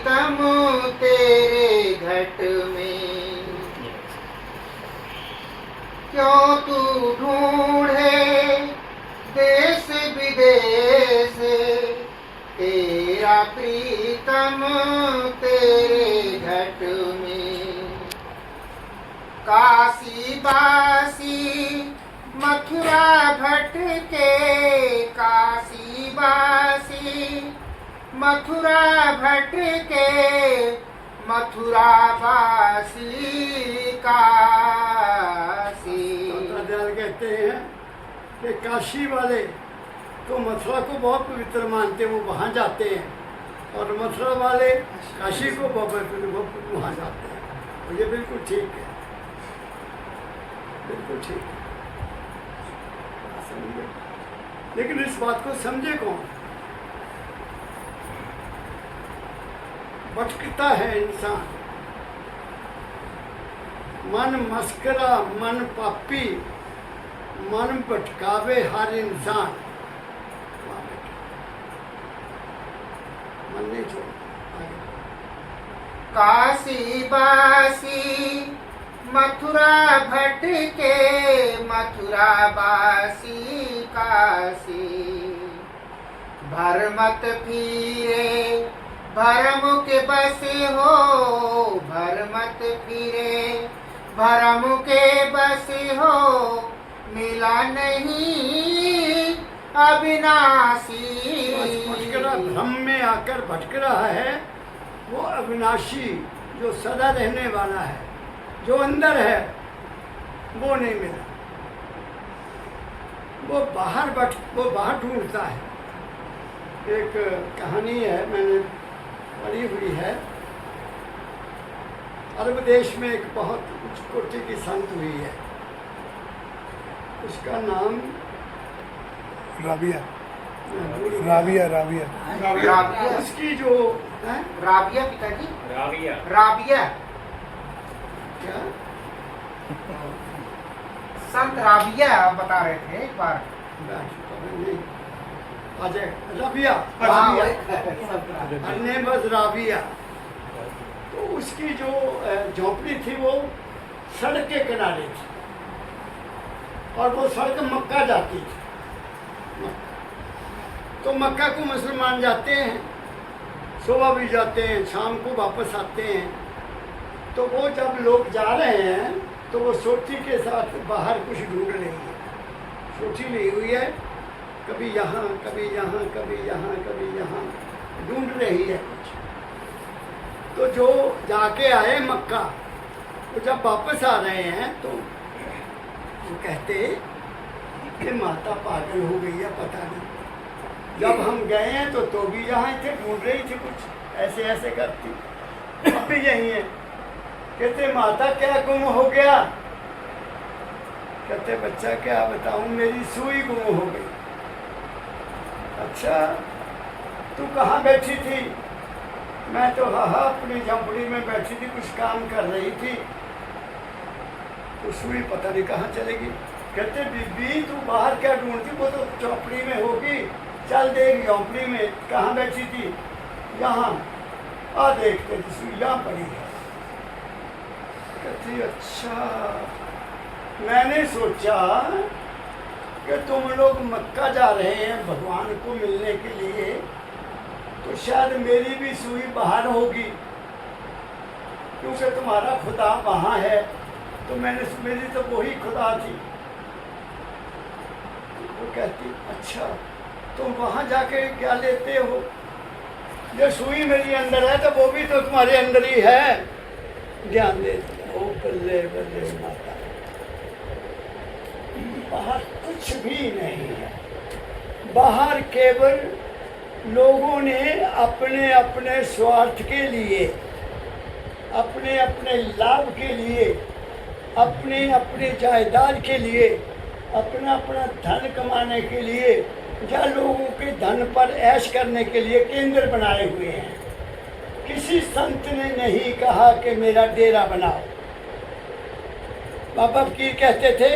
प्रीतम तेरे घट में, क्यों तू ढूंढे देश विदेश, तेरा प्रीतम तेरे घट में। काशी बासी मथुरा भटके, काशी बासी मथुरा भटके, मथुरा बासी काशी। शंकराचार्य कहते हैं कि काशी वाले तो मथुरा को बहुत पवित्र मानते हैं, वो वहाँ जाते हैं, और मथुरा वाले काशी को बहुत वहाँ जाते हैं। और ये बिल्कुल ठीक है, बिल्कुल ठीक है, समझे। लेकिन इस बात को समझे कौन? भटकता है इंसान, मन मस्करा मन पापी, मन भटकावे हर इंसान। मन नहीं छोड़ता। काशी बासी मथुरा भटके, मथुरा बासी काशी। भरमत फिरे भरम के बसे हो, भरमत फिरे भरम के बसे हो, मिला नहीं अविनाशी। भटक रहा, भ्रम में आकर भटक रहा है, वो अविनाशी जो सदा रहने वाला है, जो अंदर है, वो नहीं मिला। वो बाहर ढूंढता है। एक कहानी है, मैंने पढ़ी हुई है। अरब देश में एक बहुत उच्च कोटि की संत हुई है, उसका नाम राबिया राबिया राबिया राबिया। उसकी जो है राबिया पिताजी, राबिया राबिया क्या संत राबिया बता रहे थे एक बार। अजय राबिया, हाँ, her name was राबिया। तो उसकी जो झोंपड़ी थी वो सड़क के किनारे थी, और वो सड़क मक्का जाती थी। तो मक्का को मुसलमान जाते हैं, सुबह भी जाते हैं, शाम को वापस आते हैं। तो वो जब लोग जा रहे हैं तो वो सोटी के साथ बाहर कुछ ढूंढ रही है। सोटी ली हुई है, कभी यहाँ कभी यहाँ कभी यहाँ कभी यहाँ ढूंढ रही है कुछ। तो जो जाके आए मक्का, तो जब वापस आ रहे हैं तो वो कहते कि माता पागल हो गई है, पता नहीं। जब हम गए हैं तो भी यहाँ थे, ढूंढ रही थी कुछ, ऐसे ऐसे करती, अब भी यही है। कहते माता क्या गुम हो गया? कहते बच्चा क्या बताऊं, मेरी सुई गुम हो गई। अच्छा, तू कहाँ बैठी थी? मैं तो हाँ अपनी झोंपड़ी में बैठी थी, कुछ काम कर रही थी। तो सुई पता नहीं कहाँ चलेगी। कहते बीबी तू बाहर क्या ढूंढती, वो तो झोंपड़ी में होगी, चल देख झोंपड़ी में कहाँ बैठी थी। यहाँ आ देखते सुई यहाँ पड़ी है। कहती अच्छा, मैंने सोचा कि तुम लोग मक्का जा रहे हैं भगवान को मिलने के लिए, तो शायद मेरी भी सुई बाहर होगी, क्योंकि तुम्हारा खुदा वहाँ है। तो मेरी तो वही खुदा थी। वो कहती अच्छा, तुम वहाँ जाके क्या लेते हो? जो सुई मेरी अंदर है तो वो भी तो तुम्हारे अंदर ही है। ध्यान दे, ओ बल्ले बल्ले माता, बाहर कुछ भी नहीं है। बाहर केवल लोगों ने अपने अपने स्वार्थ के लिए, अपने अपने लाभ के लिए, अपने अपने जायदाद के लिए, अपना अपना धन कमाने के लिए, या लोगों के धन पर ऐश करने के लिए केंद्र बनाए हुए हैं। किसी संत ने नहीं कहा कि मेरा डेरा बनाओ। बाबा फकीर कहते थे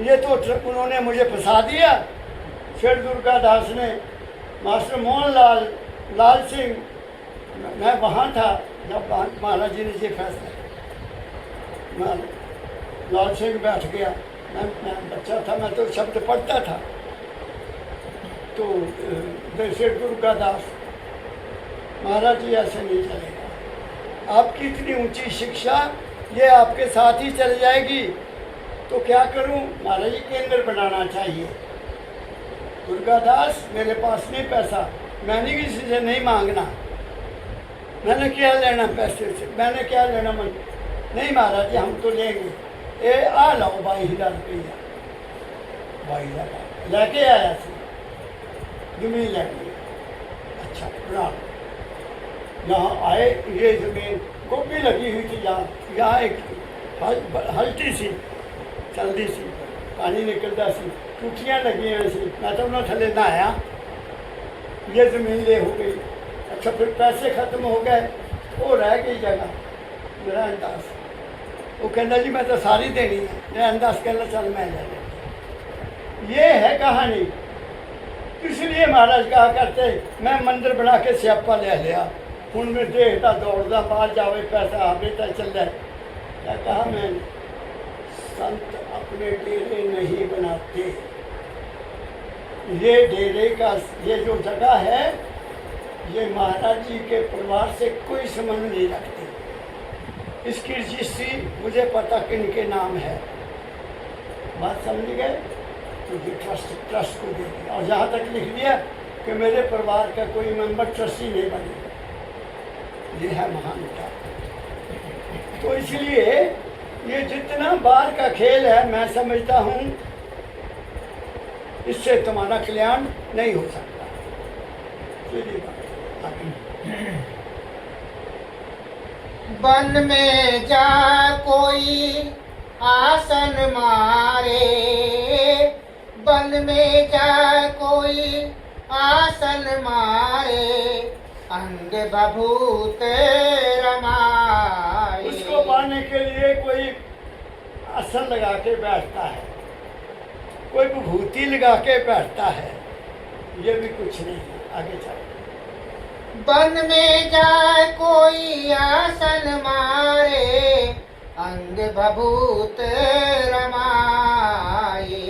ये तो उन्होंने मुझे फंसा दिया। शेर दुर्गा दास ने, मास्टर मोहन लाल, लाल सिंह, मैं वहाँ था जब महाराज जी ने ये फैसला किया। मैं लाल सिंह बैठ गया, मैं बच्चा था, मैं तो शब्द पढ़ता था। तो वैसे दुर्गादास, महाराज जी ऐसे नहीं चलेगा, आपकी इतनी ऊंची शिक्षा ये आपके साथ ही चल जाएगी, तो क्या करूं? महाराज जी केंद्र बनाना चाहिए। दुर्गादास, मेरे पास नहीं पैसा, मैंने किसी से नहीं मांगना, मैंने क्या लेना पैसे से, मैंने क्या लेना मन, नहीं महाराज जी हम तो लेंगे, ए आ लाओ 22,000 रुपया, 22,000 लेके आया सी, जमीन लेके, अच्छा बना लो। यहाँ आए, ये जमीन गोभी लगी हुई थी, यहाँ एक हल्टी सी चलती सी, पानी निकलता सी, टूटियाँ लगी हुई सी, मैं तो उन्होंने थले नहाया, ये जमीन ले हो गई। अच्छा फिर पैसे खत्म हो गए, वो रह गई जगह, मेरा अंदाज, वो कहना जी मैं तो सारी देनी है, मेरा अंदाज कहना चल मैं ले लें। ये है कहानी। इसलिए महाराज कहा करते, मैं मंदिर बना के स्यापा ले लिया, हूँ मैं देखता दौड़ता बाहर जावे पैसा हमें तक चल जाए। क्या कहा मैंने? संत अपने डेरे नहीं बनाते, ये डेरे का ये जो जगह है ये महाराज जी के परिवार से कोई संबंध नहीं रखते। इसकी रजिस्ट्री मुझे पता किन के नाम है, बात समझ गए? तो ये ट्रस्ट को दे दिया, और जहाँ तक लिख दिया कि मेरे परिवार का कोई मेंबर ट्रस्टी नहीं बनेगा। ये है महानता। तो इसलिए ये जितना बार का खेल है, मैं समझता हूँ इससे तुम्हारा कल्याण नहीं हो सकता। वन में जा कोई आसन मारे, वन में जा कोई आसन मारे, अंग बभूत रमाए। उसको पाने के लिए कोई आसन लगा के बैठता है, कोई विभूति लगा के बैठता है, ये भी कुछ नहीं है। आगे चलो। वन में जाए कोई आसन मारे, अंग बभूत रमाए।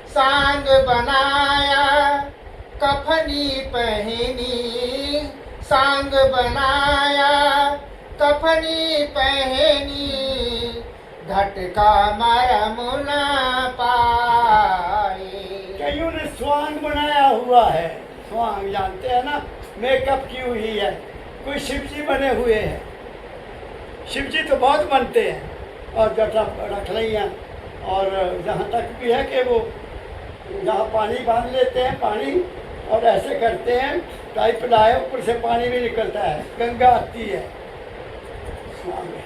सांग बनाया कफनी पहनी, सांग बनाया कफनी पहनी, घटका मरम न पाए। कईयों ने स्वांग बनाया हुआ है, स्वांग जानते हैं ना, मेकअप की हुई है। कोई शिव जी बने हुए हैं, शिव जी तो बहुत बनते हैं, और जटा रख रही हैं। और जहाँ तक भी है कि वो जहाँ पानी बांध लेते हैं पानी, और ऐसे करते हैं पाइप लाए, ऊपर से पानी भी निकलता है, गंगा आती है। स्वांग है,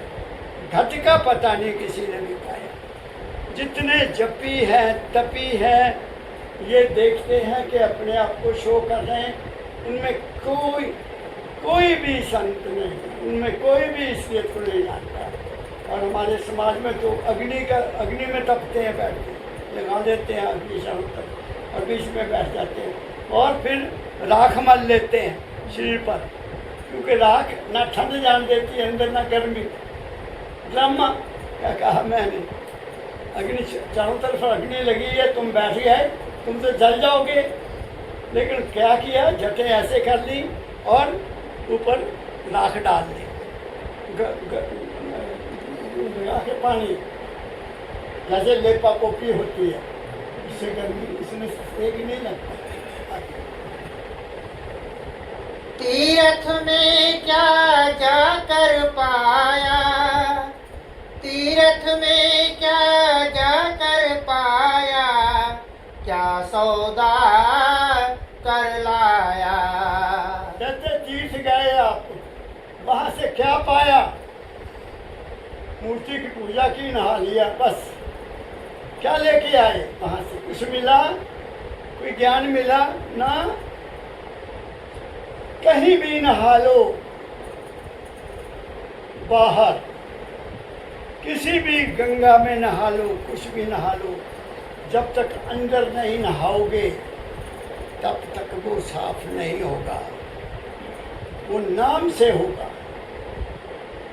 घट का पता नहीं किसी ने भी पाया। जितने जपी हैं तपी हैं, ये देखते हैं कि अपने आप को शो कर रहे हैं, उनमें कोई भी संत नहीं, उनमें कोई भी इसलिए को नहीं जानता। और हमारे समाज में तो अग्नि में तपते हैं, बैठ के लगा देते हैं अग्नि शाम तक, और बीच में बैठ जाते हैं, और फिर राख मल लेते हैं शरीर पर, क्योंकि राख ना ठंड जान देती है अंदर ना गर्मी। ड्रामा क्या कहा मैंने, अग्नि चारों तरफ अग्नि लगी है, तुम बैठ गए, तुम तो जल जाओगे। लेकिन क्या किया, जटें ऐसे कर ली और ऊपर राख डाल दी, लगा के पानी, जैसे लेपा पोपी होती है, इससे गर्मी, इसमें सेक नहीं लगता। तीर्थ में क्या जाकर पाया, तीर्थ में क्या जाकर पाया, क्या सौदा कर लाया। जैसे तीर्थ गए आप, वहाँ से क्या पाया? मूर्ति की पूजा की, नहा लिया, बस। क्या लेके आए वहाँ से? कुछ मिला? कोई ज्ञान मिला? ना। कहीं भी नहा लो, बाहर किसी भी गंगा में नहा लो, कुछ भी नहा लो, जब तक अंदर नहीं नहाओगे तब तक वो साफ नहीं होगा। वो नाम से होगा।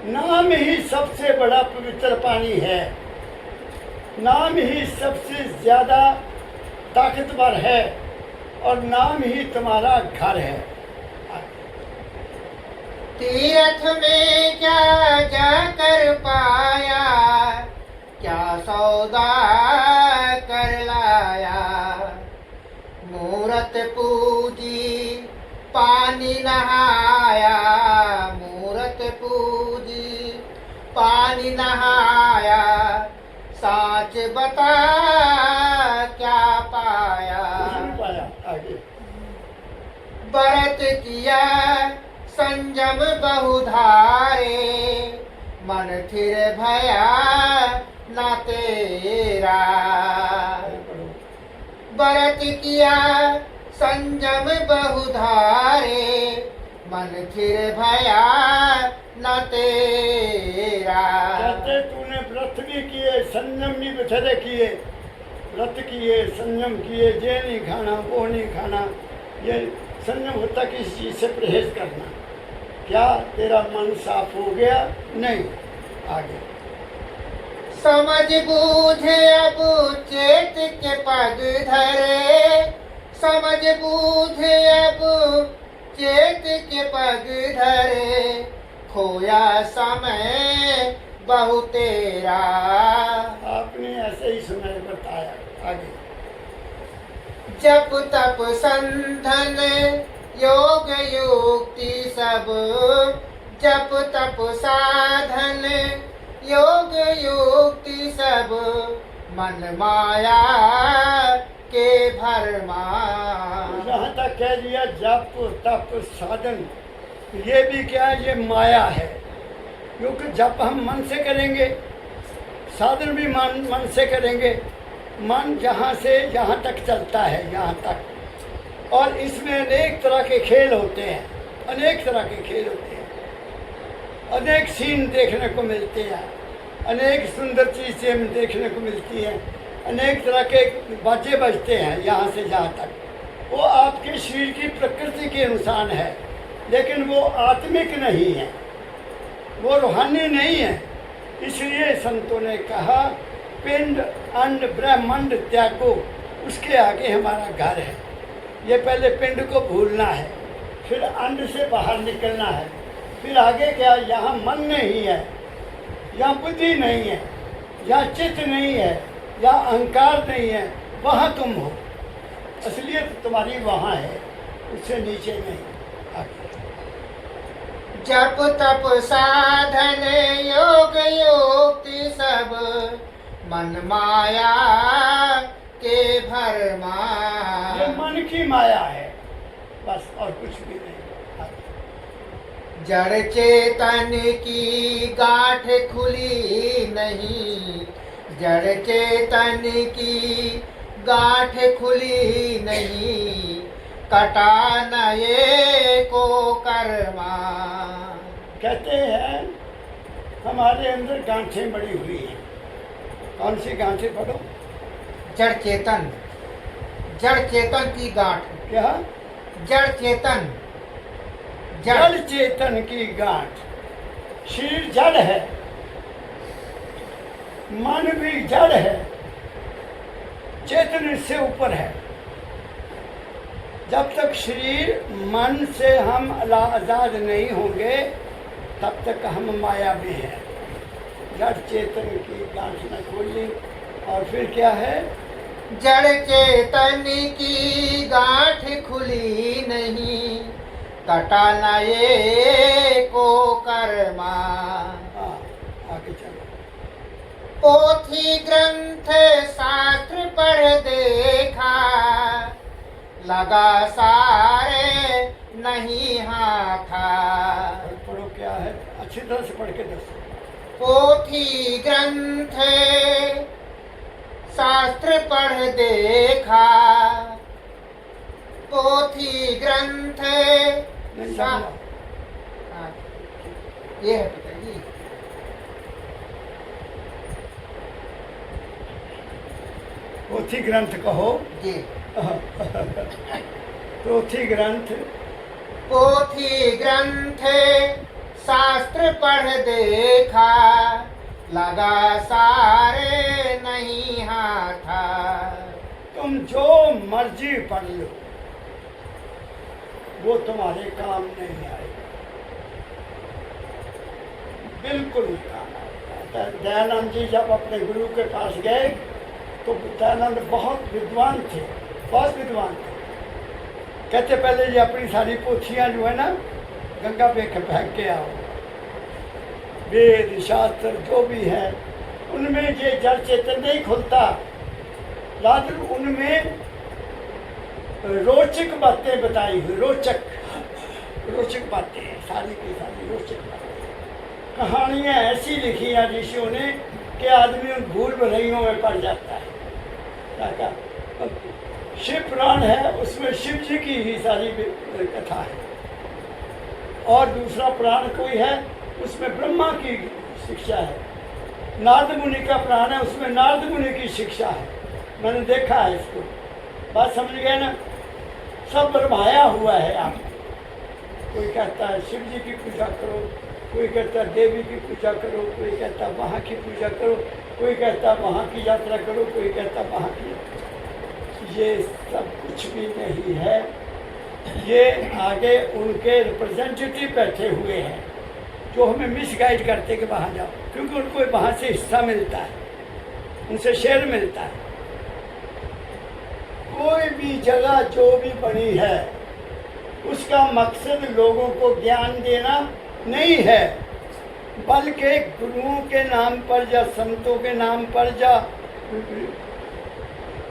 नाम ही सबसे बड़ा पवित्र पानी है, नाम ही सबसे ज्यादा ताकतवर है, और नाम ही तुम्हारा घर है। तीर्थ में क्या जाकर पाया, क्या सौदा कर लाया। मूरत पूजी पानी नहाया, मूरत पूजी पानी नहाया। साच बता क्या पाया। आगे व्रत किया संयम बहुधारे, मन थिर भया न तेरा। व्रत किया संयम बहुधारे, मन थिर भया न तेरा। कहते तूने व्रत भी किए, संयम भी बथेरे किए, व्रत किए, संयम किए, ये नहीं खाना, वो नहीं खाना। ये संयम होता किसी चीज से परहेज करना। क्या तेरा मन साफ हो गया? नहीं। आगे समझ बूझे अब चेत के पग धरे, समझ बूझे अब चेत के पग धरे। खोया समय बहु तेरा। आपने ऐसे ही समय बताया। आगे जप तप संधन योग युक्ति सब, जप तप साधन योग युक्ति सब। मन माया के भरमा। यहाँ तक कह दिया जप तप साधन, ये भी क्या है? ये माया है। क्योंकि जप हम मन से करेंगे, साधन भी मन से करेंगे। मन जहाँ से जहाँ तक चलता है, यहाँ तक। और इसमें अनेक तरह के खेल होते हैं, अनेक तरह के खेल होते हैं, अनेक सीन देखने को मिलते हैं, अनेक सुंदर चीज़ें देखने को मिलती हैं, अनेक तरह के बाजे बजते हैं यहाँ से जहाँ तक। वो आपके शरीर की प्रकृति के अनुसार है, लेकिन वो आत्मिक नहीं है, वो रूहानी नहीं है। इसलिए संतों ने कहा पिंड अंड ब्रह्मांड त्यागो, उसके आगे हमारा घर है। ये पहले पिंड को भूलना है, फिर अंड से बाहर निकलना है, फिर आगे क्या? यहाँ मन नहीं है, यहाँ बुद्धि नहीं है, यहाँ चित्त नहीं है, यहाँ अहंकार नहीं है, वहाँ तुम हो। असलियत तुम्हारी वहाँ है, उससे नीचे नहीं। आगे जप तप साधन योग युक्ति सब। मन माया के भरमा। ये मन की माया है, बस, और कुछ भी नहीं। जड़ चेतन की गांठ खुली नहीं, जड़ चेतन की गांठ खुली नहीं। कटा न ये को कर्मा। कहते हैं हमारे अंदर गांठें बड़ी हुई हैं। कौन सी गांठें? पढ़ो। जड़ चेतन, जड़ चेतन की गांठ। क्या? जड़ चेतन, जड़ चेतन की गांठ। शरीर जड़ है, मन भी जड़ है, चेतन इससे ऊपर है। जब तक शरीर मन से हम आजाद नहीं होंगे, तब तक हम माया में हैं। जड़ चेतन की गांठ न खोली। और फिर क्या है? जड़ चेतन की गांठ खुली नहीं। कटा न ये को कर्मा। हाँ, आगे चलो। पोथी ग्रंथ शास्त्र पढ़ देखा, लगा सारे नहीं हाथा। पढ़ो क्या है? अच्छी तरह से पढ़ के दसो। पोथी ग्रंथ शास्त्र पढ़ देखा, पोथी ग्रंथ ये है पिताजी। पोथी ग्रंथ कहो। जी। पोथी ग्रंथ पोथी ग्रंथे शास्त्र पढ़ देखा, लगा सारे नहीं हाथा। तुम जो मर्जी पढ़ लो, वो तुम्हारे काम नहीं आएगा, बिल्कुल नहीं काम आएगा। दयानंद जी जब अपने गुरु के पास गए तो दयानंद बहुत विद्वान थे, बहुत विद्वान थे। कहते पहले ये अपनी सारी पोथियां जो है ना गंगा पे फेंक के आओ, वेद शास्त्र जो भी है उनमें ये जड़ चेतन नहीं खुलता, रात उनमें रोचक बातें बताई हुई, रोचक बातें हैं, सारी की सारी रोचक बातें। कहानियाँ ऐसी लिखी हैं ऋषियों ने कि आदमी उन भूल भुलैयों में पड़ जाता है। शिव पुराण है, उसमें शिव जी की ही सारी कथा है, और दूसरा पुराण कोई है उसमें ब्रह्मा की शिक्षा है। नारद मुनि का पुराण है, उसमें नारद मुनि की शिक्षा है। मैंने देखा है इसको, बात समझ गए ना? सब भरमाया हुआ है आप। कोई कहता है शिव जी की पूजा करो, कोई कहता है देवी की पूजा करो, कोई कहता है वहाँ की पूजा करो, कोई कहता है वहाँ की यात्रा करो, कोई कहता है वहाँ की। ये सब कुछ भी नहीं है, ये आगे उनके रिप्रेजेंटेटिव बैठे हुए हैं जो हमें मिसगाइड करते कि वहाँ जाओ, क्योंकि उनको वहाँ से हिस्सा मिलता है, उनसे शेयर मिलता है। कोई भी जगह जो भी बनी है उसका मकसद लोगों को ज्ञान देना नहीं है, बल्कि गुरुओं के नाम पर या संतों के नाम पर या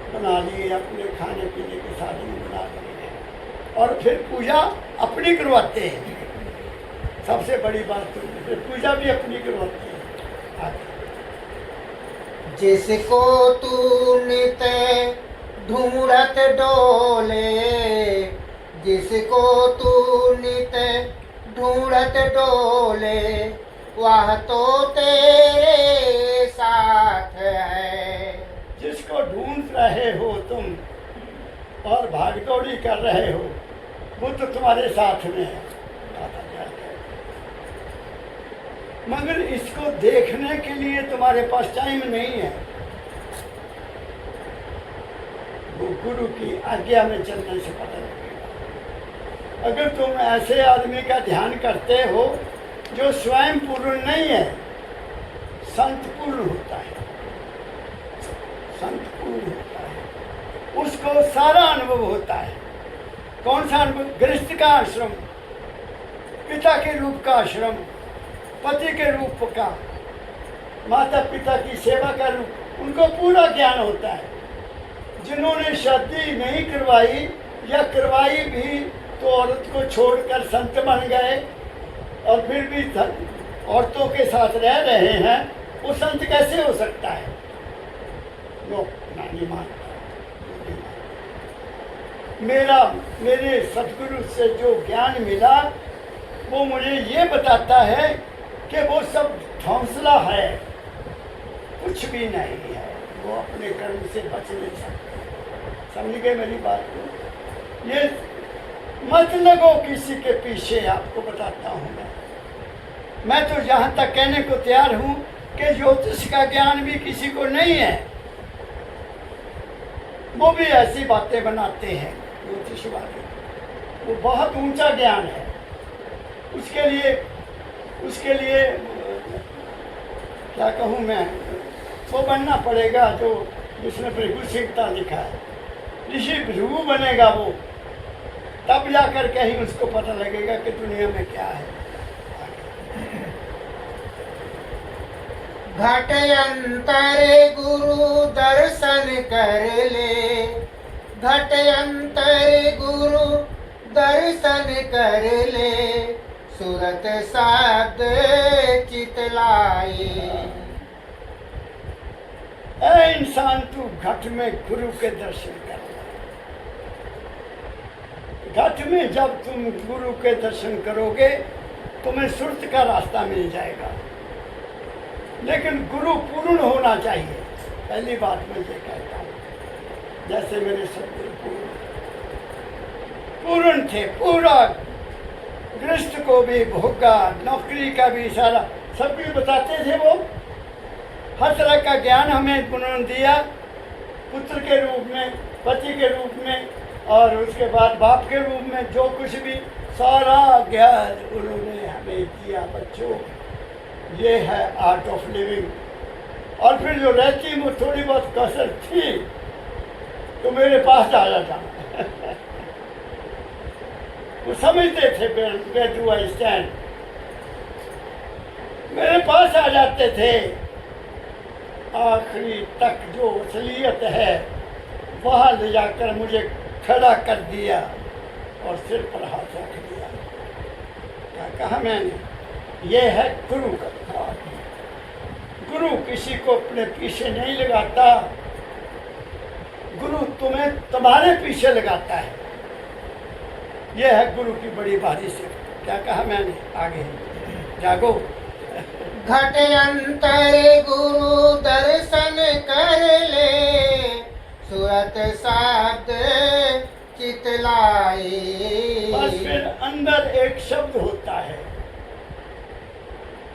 बना लिए, अपने खाने पीने के साधन बना लिए और फिर पूजा अपनी करवाते हैं। सबसे बड़ी बात तो फिर पूजा भी अपनी करवाते हैं। जिसको तू नित ढूंढत डोले, जिसको तू नित ढूंढत डोले, वह तो तेरे साथ है। जिसको ढूंढ रहे हो तुम और भागदौड़ी कर रहे हो, वो तो तुम्हारे साथ में है। मगर इसको देखने के लिए तुम्हारे पास टाइम नहीं है। वो गुरु की आज्ञा में चलने से पता लगेगा। अगर तुम ऐसे आदमी का ध्यान करते हो जो स्वयं पूर्ण नहीं है, संत पूर्ण होता है, संत पूर्ण होता है, उसको सारा अनुभव होता है। कौन सा अनुभव? गृहस्थ का आश्रम, पिता के रूप का आश्रम, पति के रूप का, माता पिता की सेवा का रूप, उनको पूरा ज्ञान होता है। जिन्होंने शादी नहीं करवाई या करवाई भी तो औरत को छोड़कर संत बन गए और फिर भी औरतों के साथ रह रहे हैं, वो संत कैसे हो सकता है? नो, नहीं मानता। मेरे सतगुरु से जो ज्ञान मिला वो मुझे ये बताता है कि वो सब हौसला है, कुछ भी नहीं है, वो अपने कर्म से बच नहीं सकते। समझ गए मेरी बात को? ये मत लगो किसी के पीछे, आपको बताता हूँ मैं तो यहाँ तक कहने को तैयार हूँ कि ज्योतिष का ज्ञान भी किसी को नहीं है, वो भी ऐसी बातें बनाते हैं ज्योतिष वाले। वो बहुत ऊंचा ज्ञान है, उसके लिए क्या कहूँ मैं, वो बनना पड़ेगा जो जिसने भृगु सीखता लिखा है, ऋषि भृगु बनेगा वो, तब जाकर कहीं उसको पता लगेगा कि दुनिया में क्या है। घट अंतर गुरु दर्शन कर ले, घट अंतर गुरु दर्शन कर ले, सूरत शब्द चितलाए। ऐ इंसान, तू घट में गुरु के दर्शन कर। घट में जब तुम गुरु के दर्शन करोगे तुम्हें सुरत का रास्ता मिल जाएगा, लेकिन गुरु पूर्ण होना चाहिए। पहली बात मैं ये कहता हूँ, जैसे मेरे सतगुरु पूर्ण थे, पूरा गृहस्थ को भी भोगा, नौकरी का भी सारा सब कुछ बताते थे वो। हर तरह का ज्ञान हमें उन्होंने दिया, पुत्र के रूप में, पति के रूप में, और उसके बाद बाप के रूप में। जो कुछ भी सारा ज्ञान उन्होंने हमें दिया बच्चों। ये है आर्ट ऑफ लिविंग। और फिर जो रहती वो थोड़ी बहुत कसर थी तो मेरे पास आ जाता। वो समझते थे where do I stand, मेरे पास आ जाते थे। आखिरी तक जो असलियत है वहाँ ले जाकर मुझे खड़ा कर दिया और सिर पर हाथ रख दिया। क्या कहा मैंने? ये है गुरु का काम। गुरु किसी को अपने पीछे नहीं लगाता, गुरु तुम्हें तुम्हारे पीछे लगाता है। यह है गुरु की बड़ी भारी से। क्या कहा मैंने? आगे जागो। घट अंतर गुरु दर्शन कर ले, सूरत शब्द चितलाए। बस फिर अंदर एक शब्द होता है,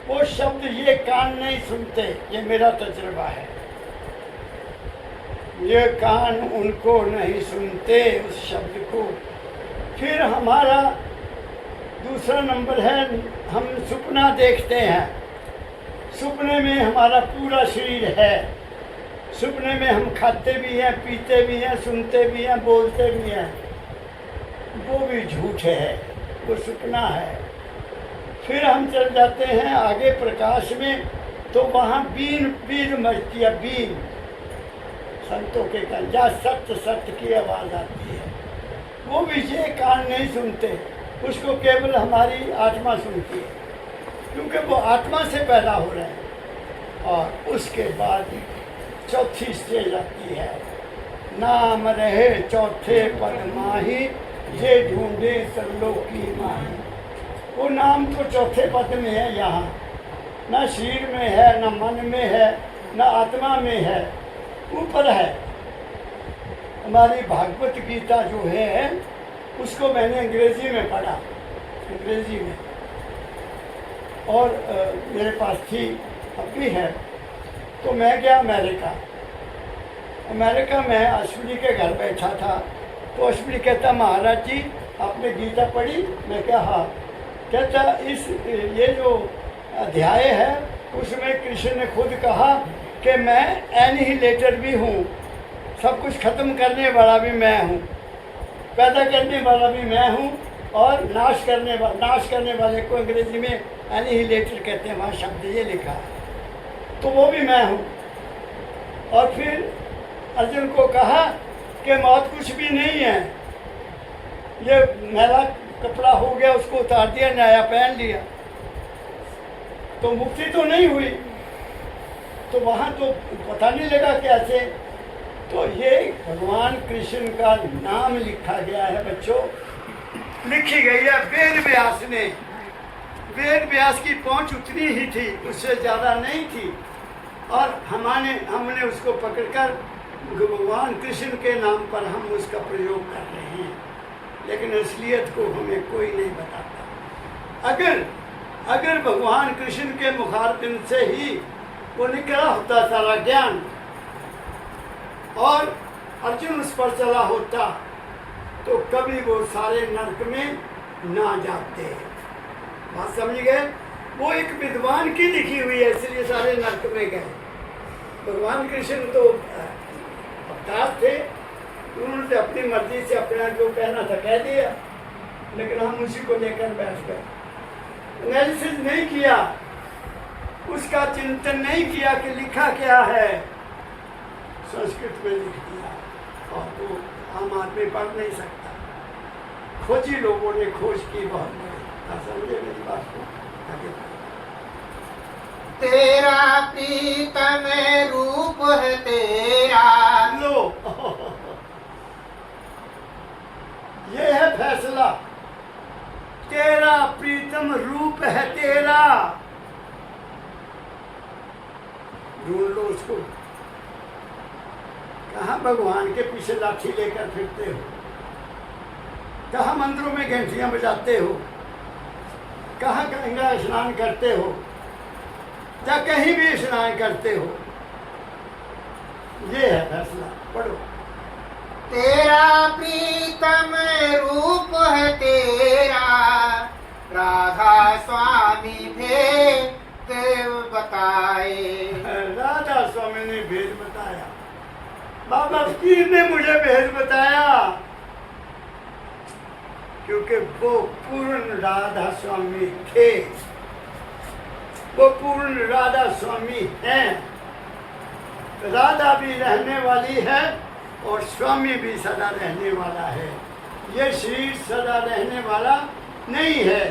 वो शब्द ये कान नहीं सुनते। ये मेरा तजुर्बा है। ये कान उनको नहीं सुनते उस शब्द को। फिर हमारा दूसरा नंबर है, हम सपना देखते हैं। सपने में हमारा पूरा शरीर है। सपने में हम खाते भी हैं, पीते भी हैं, सुनते भी हैं, बोलते भी हैं। वो भी झूठ है, वो सपना है। फिर हम चल जाते हैं आगे प्रकाश में, तो वहाँ बीन बीन मचती है। बीन संतों के कान, जहाँ सत्य सत्य की आवाज़ आती है, वो भी ये कान नहीं सुनते। उसको केवल हमारी आत्मा सुनती है, क्योंकि वो आत्मा से पैदा हो रहे हैं। और उसके बाद चौथी स्टेज आती है, नाम रहे चौथे पद माही, ये ढूंढे सरलों की माही। वो नाम तो चौथे पद में है। यहाँ ना शरीर में है, ना मन में है, ना आत्मा में है, ऊपर है। हमारी भागवत गीता जो है उसको मैंने अंग्रेजी में पढ़ा, अंग्रेजी में, और मेरे पास थी, अब भी है। तो मैं गया अमेरिका। अमेरिका में अश्विनी के घर बैठा था। तो अश्विनी कहता, महाराज जी आपने गीता पढ़ी? मैं क्या? हाँ। कहता, इस ये जो अध्याय है उसमें कृष्ण ने खुद कहा कि मैं एनिहिलेटर भी हूँ, सब कुछ खत्म करने वाला भी मैं हूँ, पैदा करने वाला भी मैं हूँ, और नाश करने वाले को अंग्रेजी में एनिहिलेटर कहते हैं। वहाँ शब्द ये लिखा है, तो वो भी मैं हूँ। और फिर अर्जुन को कहा कि मौत कुछ भी नहीं है, ये मैला कपड़ा हो गया, उसको उतार दिया, नया पहन लिया, तो मुक्ति तो नहीं हुई। तो वहाँ तो पता नहीं लगा कैसे। तो ये भगवान कृष्ण का नाम लिखा गया है बच्चों, लिखी गई है वेद व्यास ने। वेद व्यास की पहुँच उतनी ही थी, उससे ज़्यादा नहीं थी। और हमने उसको पकड़कर भगवान कृष्ण के नाम पर हम उसका प्रयोग कर रहे हैं, लेकिन असलियत को हमें कोई नहीं बताता। अगर भगवान कृष्ण के मुखारबिन से ही वो निकला होता सारा ज्ञान, और अर्जुन उस पर चला होता, तो कभी वो सारे नरक में ना जाते। बात समझ गए? वो एक विद्वान की लिखी हुई है, इसलिए सारे नरक में गए। भगवान कृष्ण तो अवतार थे, उन्होंने अपनी मर्जी से अपना जो कहना था कह दिया, लेकिन हम उसी को लेकर बैठ गए। एनालिसिस नहीं किया, उसका चिंतन नहीं किया कि लिखा क्या है, संस्कृत में लिख दिया, और तो आम आदमी पढ़ नहीं सकता। खोजी लोगों ने खोज की बहुत बड़ी। समझे मेरी बात को? आगे तेरा प्रीतम रूप है तेरा। लो ये है फैसला। तेरा प्रीतम रूप है तेरा, ढूंढ लो उसको। कहाँ भगवान के पीछे लाठी लेकर फिरते हो? कहाँ मंदिरों में घंटियां बजाते हो? कहाँ गंगा स्नान करते हो या कहीं भी स्नान करते हो, ये है फैसला। पढ़ो। तेरा प्रीतम रूप है तेरा, राधा स्वामी भेद बताए। राधा स्वामी ने भेद बताया, बाबा फकीर ने मुझे भेद बताया, क्योंकि वो पूर्ण राधा स्वामी थे, वो पूर्ण राधा स्वामी हैं। राधा भी रहने वाली है और स्वामी भी सदा रहने वाला है। ये शरीर सदा रहने वाला नहीं है,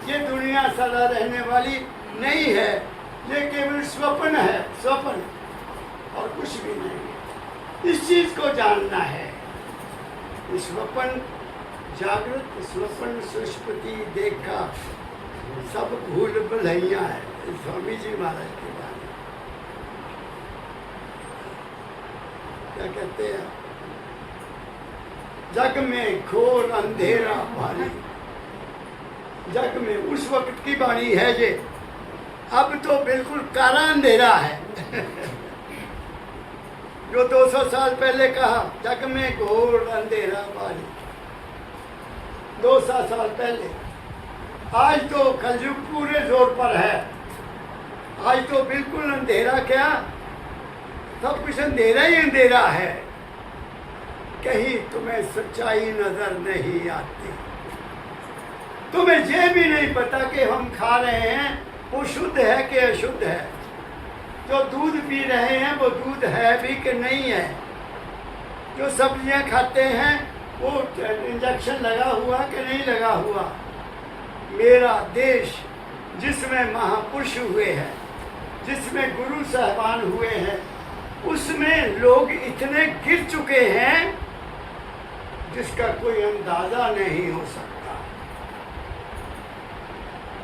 ये दुनिया सदा रहने वाली नहीं है, ये केवल स्वप्न है, स्वप्न और कुछ भी नहीं है। इस चीज को जानना है। स्वप्न जागृत, स्वप्न सुषुप्ति देखा, सब भूल भुलैया है। स्वामी जी महाराज के बारे में क्या कहते हैं, जग में घोर अंधेरा भारी। जग में उस वक्त की बाणी है जे, अब तो बिल्कुल काला अंधेरा है। जो 200 साल पहले कहा, जग में घोर अंधेरा भारी, 200 साल पहले। आज तो कलयुग पूरे जोर पर है। आज तो बिल्कुल अंधेरा, क्या सब कुछ अंधेरा ही अंधेरा है। कहीं तुम्हें सच्चाई नजर नहीं आती, तुम्हें ये भी नहीं पता कि हम खा रहे हैं वो शुद्ध है कि अशुद्ध है। जो दूध पी रहे हैं वो दूध है भी कि नहीं है। जो सब्जियां खाते हैं वो इंजेक्शन लगा हुआ कि नहीं लगा हुआ। मेरा देश जिसमें महापुरुष हुए हैं, जिसमें गुरु साहबान हुए हैं, उसमें लोग इतने गिर चुके हैं जिसका कोई अंदाजा नहीं हो सकता।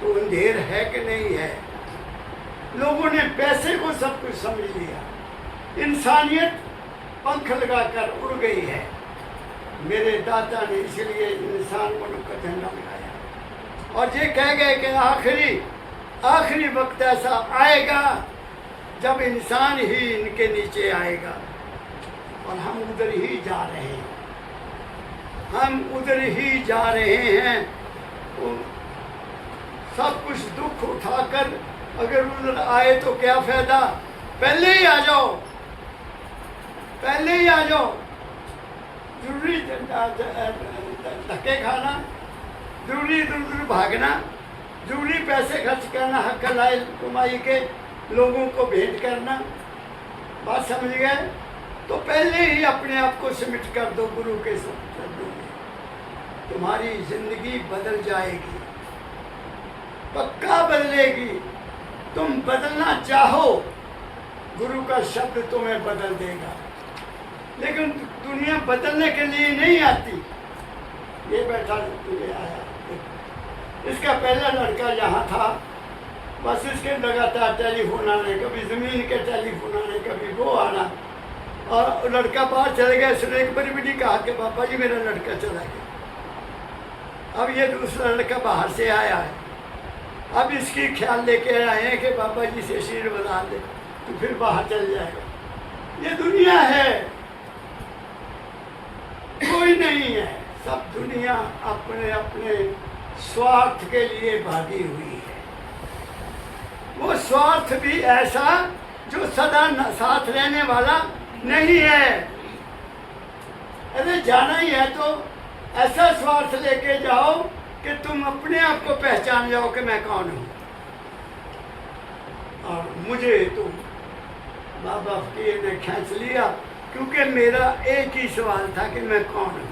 तो अंधेर है कि नहीं है। लोगों ने पैसे को सब कुछ समझ लिया, इंसानियत पंख लगाकर उड़ गई है। मेरे दादा ने इसलिए इंसान मनुष्य का झंडा लगाया और ये कह गए कि आखिरी वक्त ऐसा आएगा जब इंसान ही इनके नीचे आएगा। और हम उधर ही जा रहे हैं, हम उधर ही जा रहे हैं। सब कुछ दुख उठाकर अगर उधर आए तो क्या फायदा। पहले ही आ जाओ, पहले ही आ जाओ। जरूरी धक्के खाना, जरूरी इधर उधर भागना, जरूरी पैसे खर्च करना, हक हलाल कमाई के लोगों को भेंट करना। बात समझ गए। तो पहले ही अपने आप को सिमट कर दो गुरु के शब्दों में, तुम्हारी जिंदगी बदल जाएगी, पक्का बदलेगी। तुम बदलना चाहो, गुरु का शब्द तुम्हें बदल देगा। लेकिन दुनिया बदलने के लिए नहीं आती। ये बैठा तुझे आया, इसका पहला लड़का यहाँ था, बस इसके लगातार टेलीफोन आने, कभी ज़मीन के टेलीफोन आने, कभी वो आना। और लड़का बाहर चले गया। इसने एक बारी भी नहीं कहा कि पापा जी मेरा लड़का चला गया। अब ये दूसरा लड़का बाहर से आया है। अब इसकी ख्याल लेके आए हैं कि पापा जी से शीर बना ले तो फिर बाहर चल जाएगा। ये दुनिया है, कोई नहीं है। सब दुनिया अपने अपने स्वार्थ के लिए भागी हुई है। वो स्वार्थ भी ऐसा जो सदा साथ रहने वाला नहीं है। अरे जाना ही है तो ऐसा स्वार्थ लेके जाओ कि तुम अपने आप को पहचान जाओ कि मैं कौन हूँ। और मुझे तो बाबा फकीर ने खींच लिया, क्योंकि मेरा एक ही सवाल था कि मैं कौन हूँ,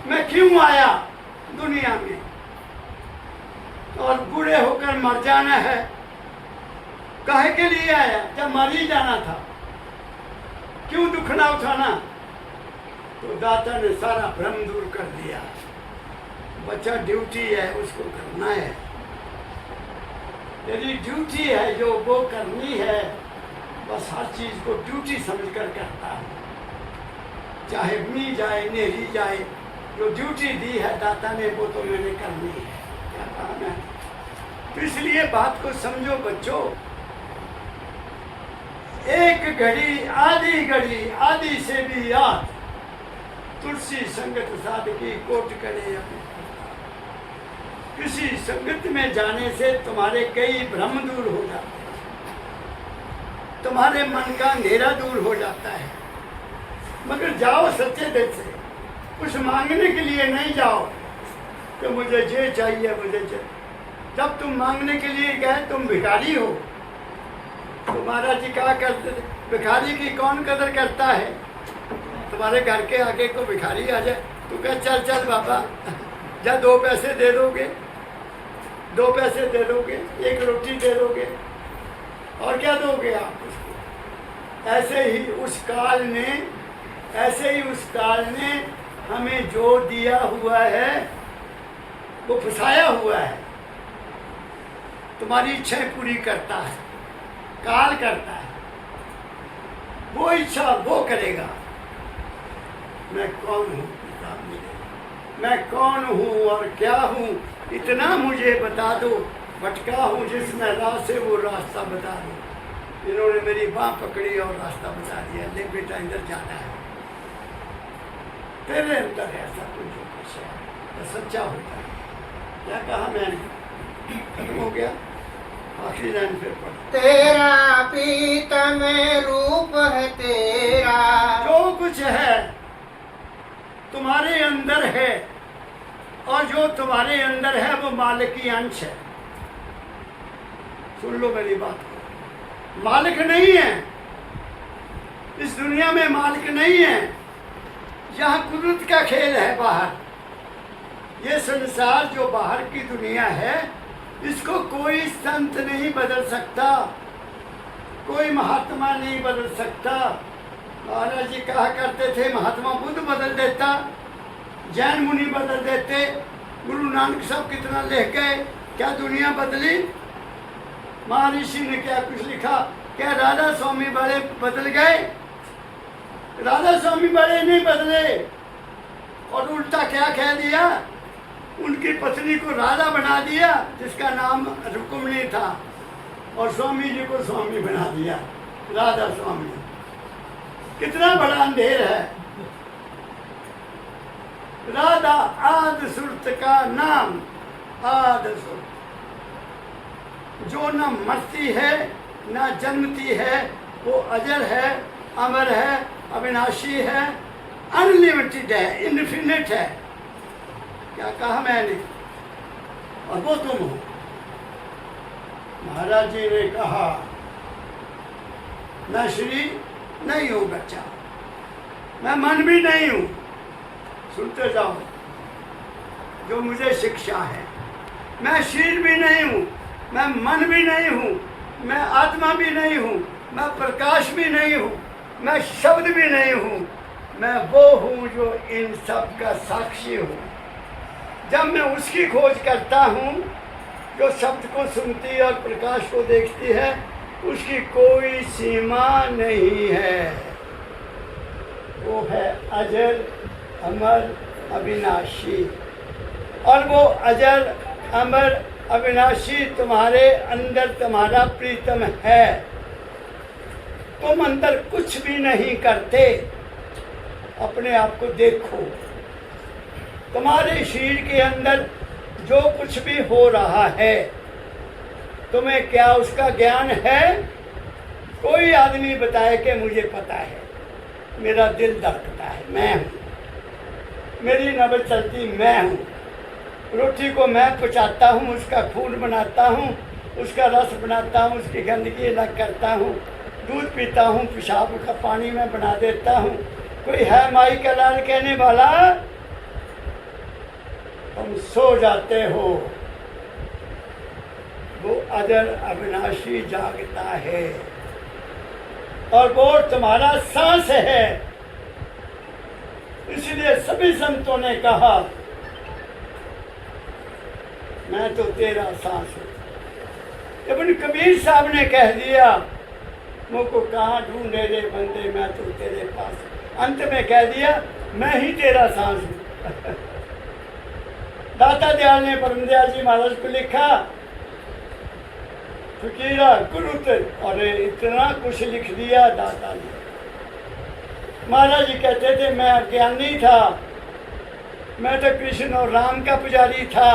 मैं क्यों आया दुनिया में। और बूढ़े होकर मर जाना है, काहे के लिए आया जब मर ही जाना था, क्यों दुख ना उठाना। तो दाता ने सारा भ्रम दूर कर दिया। बच्चा ड्यूटी है, उसको करना है। यदि ड्यूटी है जो वो करनी है, बस हर चीज को ड्यूटी समझकर करता है। चाहे मी जाए नेरी जाए, जो ड्यूटी दी है दाता ने वो तो मैंने करनी है। क्या कहा मैं तो इसलिए बात को समझो बच्चों। एक घड़ी आदि से भी याद, तुलसी संगत साधकी कोट करे अपने। किसी संगत में जाने से तुम्हारे कई भ्रम दूर हो जाते हैं, तुम्हारे मन का अंधेरा दूर हो जाता है। मगर जाओ सच्चे दिल से, कुछ मांगने के लिए नहीं जाओ कि मुझे ये चाहिए मुझे चाहिए। जब तुम मांगने के लिए गए तुम भिखारी हो। तो महाराज जी कहा करते थे, भिखारी की कौन कदर करता है? तुम्हारे घर के आगे को भिखारी आ जाए, तू कह चल चल बाबा, जा 2 पैसे दे दोगे, 2 पैसे दे दोगे, 1 रोटी दे दोगे, और क्या दोगे आप उसको? ऐसे ही उस काल ने हमें जो दिया हुआ है वो फंसाया हुआ है। तुम्हारी इच्छाएं पूरी करता है, काल करता है, वो इच्छा वो करेगा। मैं कौन हूँ पिता मेरे, मैं कौन हूँ और क्या हूँ, इतना मुझे बता दो। भटका हूँ जिसमें राह से वो रास्ता बता दो। इन्होंने मेरी बाँह पकड़ी और रास्ता बता दिया, ले बेटा इधर जाना है। तेरे अंदर ऐसा कुछ तो सच्चा होता है। क्या कहा मैंने? खत्म हो गया, आखिरी लाइन फिर पढ़। तेरा प्रीतम रूप है तेरा, जो कुछ है तुम्हारे अंदर है, और जो तुम्हारे अंदर है वो मालिक की अंश है। सुन लो मेरी बात को, मालिक नहीं है इस दुनिया में, मालिक नहीं है। यहाँ कुदरत का खेल है बाहर। ये संसार जो बाहर की दुनिया है, इसको कोई संत नहीं बदल सकता, कोई महात्मा नहीं बदल सकता। महाराज जी कहा करते थे महात्मा बुद्ध बदल देता, जैन मुनि बदल देते, गुरु नानक साहब कितना लिख गए, क्या दुनिया बदली? महर्षि ने क्या कुछ लिखा? क्या राधा स्वामी बड़े बदल गए? राधा स्वामी बड़े नहीं बदले, और उल्टा क्या कह दिया? उनकी पत्नी को राधा बना दिया जिसका नाम रुक्मिणी था, और स्वामी जी को स्वामी बना दिया, राधा स्वामी। कितना बड़ा अंधेर है। राधा आद सुरत का नाम, आद सुरत, जो न मरती है न जन्मती है, वो अजर है, अमर है, अविनाशी है, अनलिमिटेड है, इनफिनिट है। क्या कहा मैंने? और वो तुम हो। महाराज जी ने कहा मैं शरीर नहीं हूं बच्चा, मैं मन भी नहीं हूं। सुनते जाओ जो मुझे शिक्षा है। मैं शरीर भी नहीं हूं, मैं मन भी नहीं हूं, मैं आत्मा भी नहीं हूं, मैं प्रकाश भी नहीं हूं, मैं शब्द भी नहीं हूं, मैं वो हूं जो इन सब का साक्षी हूं। जब मैं उसकी खोज करता हूं जो शब्द को सुनती और प्रकाश को देखती है, उसकी कोई सीमा नहीं है। वो है अजर अमर अविनाशी, और वो अजर अमर अविनाशी तुम्हारे अंदर तुम्हारा प्रीतम है। तुम अंदर कुछ भी नहीं करते, अपने आप को देखो। तुम्हारे शरीर के अंदर जो कुछ भी हो रहा है, तुम्हें क्या उसका ज्ञान है? कोई आदमी बताए कि मुझे पता है, मेरा दिल धड़कता है, मैं हूँ, मेरी नब्ज चलती मैं हूँ, रोटी को मैं पचाता हूँ, उसका खून बनाता हूँ, उसका रस बनाता हूँ, उसकी गंदगी अलग करता हूँ, दूध पीता हूँ, पेशाब का पानी में बना देता हूँ। कोई है माई का लाल कहने वाला? तुम सो जाते हो, वो अजर अविनाशी जागता है, और वो तुम्हारा सांस है। इसलिए सभी संतों ने कहा मैं तो तेरा सांस हूं। इब्न कबीर साहब ने कह दिया मुझको कहाँ ढूंढे रे बंदे, मैं तो तेरे पास। अंत में कह दिया मैं ही तेरा सांस हूं। दाता दयाल ने परम दयाल जी महाराज को लिखा फकीरा गुरु ते, अरे इतना कुछ लिख दिया दाता ने। महाराज जी कहते थे मैं अज्ञानी था, मैं तो कृष्ण और राम का पुजारी था,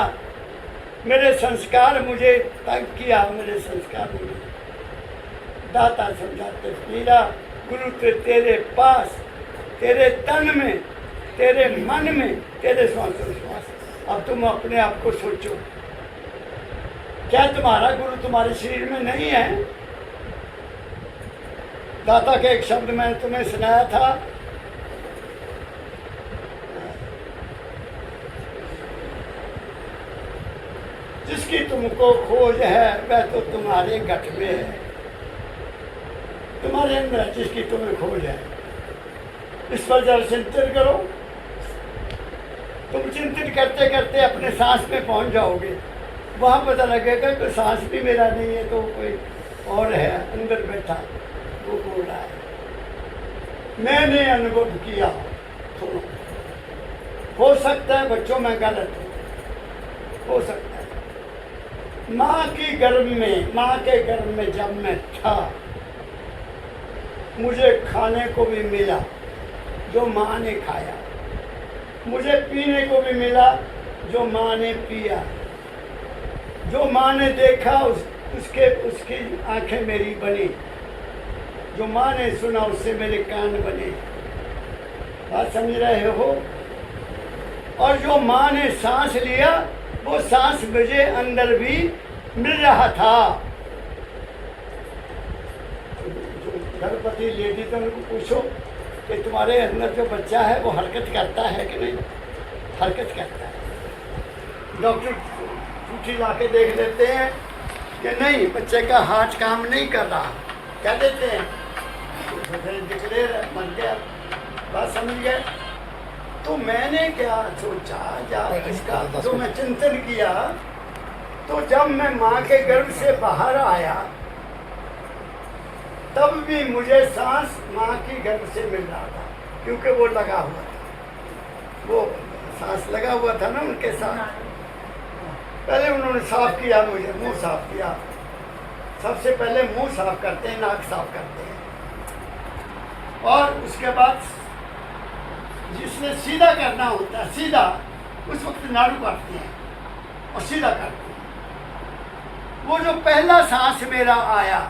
मेरे संस्कार मुझे तंग किया, मेरे संस्कार मुझे। दाता समझाते फकीरा गुरु ते तेरे पास, तेरे तन में, तेरे मन में, तेरे श्वासोश्वास। अब तुम अपने आप को सोचो, क्या तुम्हारा गुरु तुम्हारे शरीर में नहीं है? दाता के एक शब्द मैंने तुम्हें सुनाया था, जिसकी तुमको खोज है वह तो तुम्हारे गठ में है, तुम्हारे अंदर है जिसकी तुम्हें खोज है। इस पर जरा चिंतन करो। तुम चिंतन करते करते अपने सांस में पहुंच जाओगे, वहां पता लगेगा कि सांस भी मेरा नहीं है, तो कोई और है अंदर बैठा, वो बोल रहा है। मैंने अनुभव किया, सुनो, हो सकता है बच्चों में गलत हो सकता है। माँ की गर्भ में, माँ के गर्भ में जब मैं था, मुझे खाने को भी मिला जो माँ ने खाया, मुझे पीने को भी मिला जो माँ ने पिया, जो माँ ने देखा उसकी आंखें मेरी बनी, जो माँ ने सुना उससे मेरे कान बने। बात समझ रहे हो? और जो माँ ने सांस लिया वो सांस मुझे अंदर भी मिल रहा था। गर्भवती लेडी तो उनको पूछो कि तुम्हारे अंदर जो बच्चा है वो हरकत करता है कि नहीं? हरकत करता है। डॉक्टर चिट्ठी ला के देख लेते हैं कि नहीं, बच्चे का हार्ट काम नहीं कर रहा, क्या देते हैं? डिक्लेयर मर गया। बात समझ गए? तो मैंने क्या सोचा, जब इसका जो मैं चिंतन किया, तो जब मैं माँ के गर्भ से बाहर आया तब भी मुझे सांस माँ की गर्भ से मिल रहा था, क्योंकि वो लगा हुआ था, वो सांस लगा हुआ था ना उनके साथ। पहले उन्होंने साफ किया मुझे, मुंह साफ किया। सबसे पहले मुंह साफ करते हैं, नाक साफ करते हैं, और उसके बाद जिसने सीधा करना होता है, सीधा उस वक्त नाड़ू काटते हैं और सीधा करते हैं। वो जो पहला सांस मेरा आया,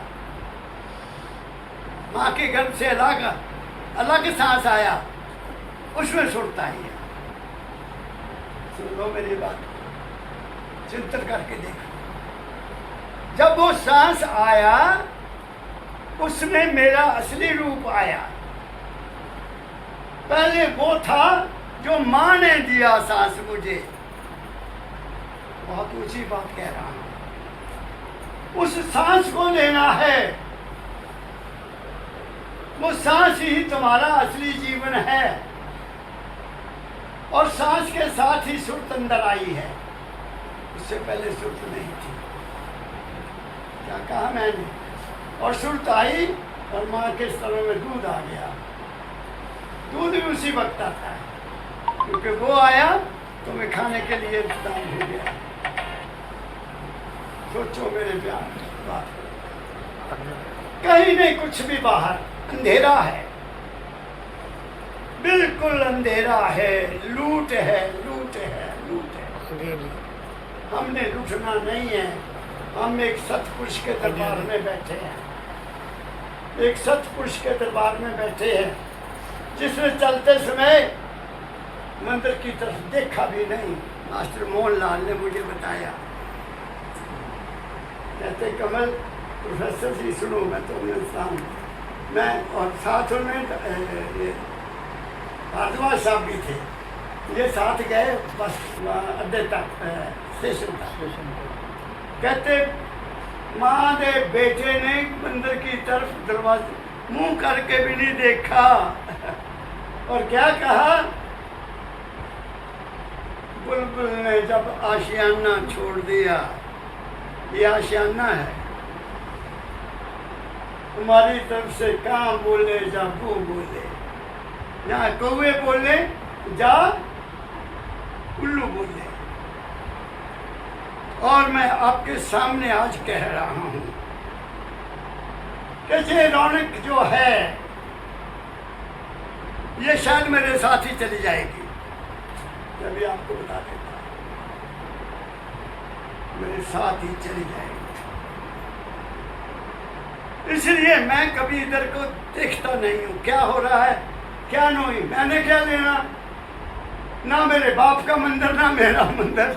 माँ के गर्भ से अलग सांस आया, उसमें सुनता ही है। सुन लो मेरी बात, चिंतन करके देखो। जब वो सांस आया उसमें मेरा असली रूप आया। पहले वो था जो माँ ने दिया सांस मुझे। बहुत ऊंची बात कह रहा हूं। उस सांस को लेना है, वो सांस ही तुम्हारा असली जीवन है। और सांस के साथ ही सुर्त अंदर आई है, उससे पहले सुर्त नहीं थी। क्या कहा मैंने? और सुर्त आई और माँ के स्तरों में दूध आ गया। दूध भी उसी वक्त आता है, क्योंकि वो आया तो मैं खाने के लिए इंतजाम हो गया। सोचो मेरे प्यार, बात कहीं नहीं, कुछ भी बाहर अंधेरा है, बिल्कुल अंधेरा है, लूट है, लूट है, लूट है। हमने लूटना नहीं है, हम एक सतपुरुष के दरबार में बैठे हैं, एक सतपुरुष के दरबार में बैठे हैं, जिसने चलते समय मंदिर की तरफ देखा भी नहीं। मास्टर मोहन लाल ने मुझे बताया, कहते कमल प्रोफेसर जी सुनो, मैं तो इंसान, मैं और साथ में भारद्वाज साहब भी थे, ये साथ गए बस अड्डे तक, स्टेशन तक। कहते माँ ने बेटे ने मंदिर की तरफ दरवाजे मुंह करके भी नहीं देखा, और क्या कहा, बुलबुल ने जब आशियाना छोड़ दिया, ये आशियाना है, तुम्हारी तरफ से कहाँ बोले जा वो बोले, यहाँ कौवे बोले जा उल्लू बोले। और मैं आपके सामने आज कह रहा हूँ, कि ये रौनक जो है ये शायद मेरे साथ ही चली जाएगी। मैं भी आपको बता देता हूँ, मेरे साथ ही चली जाएगी। इसलिए मैं कभी इधर को देखता नहीं हूँ, क्या हो रहा है क्या नहीं, मैंने क्या लेना, ना मेरे बाप का मंदिर ना मेरा मंदिर।